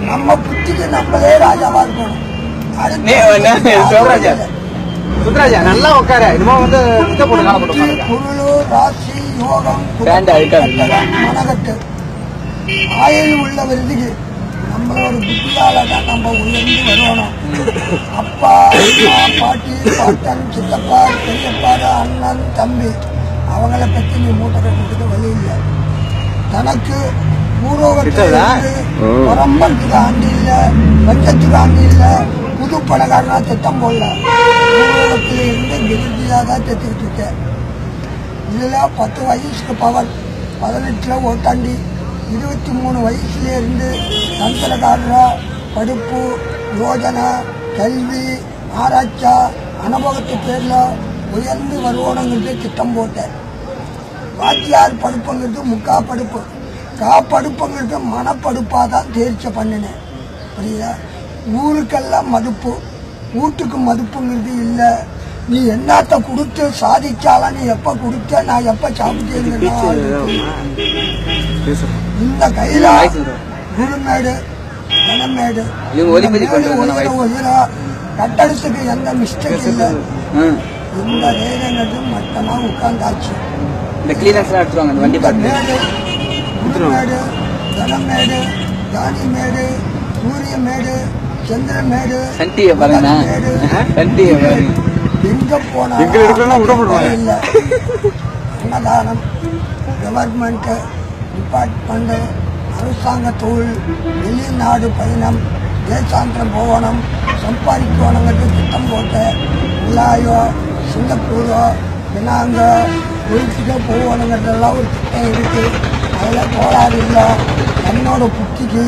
நம்ம புத்திக்கு நம்மளே ராஜாவா இருக்கணும். சுத்ராஜா நல்லா உட்கார இன்னும் வந்து பொருள் ராசி யோகம் மனகட்டு ஆயுள் உள்ள விருதுக்கு நம்மளோட புத்தியால தான் நம்ம உயர்ந்து வரணும். அப்பா அம்மா பாட்டி பாட்டன் சித்தப்பா பெரியப்பா அண்ணன் தம்பி அவங்கள பற்றி நீ மூட்டை கட்டுறதுக்கு வழி இல்லை. தனக்கு பூர்வகத்துக்கு புறம்பத்துக்கு ஆண்டி இல்லை, பஞ்சத்துக்கு ஆண்டி இல்லை, புது பணக்காரனா திட்டம் போடல. பூர்வகத்தில் இருந்து விருதியாக தான் தைச்சிக்கிட்டு இருக்கேன். இதில் 10 வயசுக்கு பவர், 18 ஓட்டாண்டி, 23 வயசுல இருந்து தந்திரக்காரரா படிப்பு யோஜனை கல்வி ஆராய்ச்சா அனுபவத்து பேரில் உயர்ந்து வருவோனுங்கிறது திட்டம் போட்டேன். வாத்தியார் படுப்புங்கிறது முக்கா படுப்பு, காப்படுப்புங்கிறது மனப்படுப்பாக தான் தேர்ச்சி பண்ணினேன். புரியுதா? ஊருக்கெல்லாம் மதிப்பு, வீட்டுக்கு மதிப்புங்கிறது இல்லை. நீ என்னத்த கொடுத்து சாதிச்சாலும் நீ எப்போ கொடுத்த நான் எப்போ சாப்பிட்டேன். இந்த கையில குருமேடு மனமேடு கட்டடத்துக்கு எந்த மிஸ்டேக் இல்லை. இந்த ரேகங்கிறது மட்டமா உட்கார்ந்தாச்சு. மேடு குருமேடு தனமேடு தானிமேடு சூரியமேடு சந்திரமேடு எங்க போனாலும் இல்லை. அன்னதானம் கவர்மெண்ட் டிபார்ட்மெண்ட் அரசாங்க தொழில் வெளிநாடு பயணம் தேசாந்திரம் போகணும் சம்பாதிக்கணுங்கிறது திட்டம் போட்டு மலாயோ சிங்கப்பூரோ பினாங்கோ ஒழிச்சுக்கோ போகணுங்கிறதெல்லாம் ஒரு திட்டம் இருக்குது. அதில் கோளாறு இல்லை. என்னோட புத்திக்கு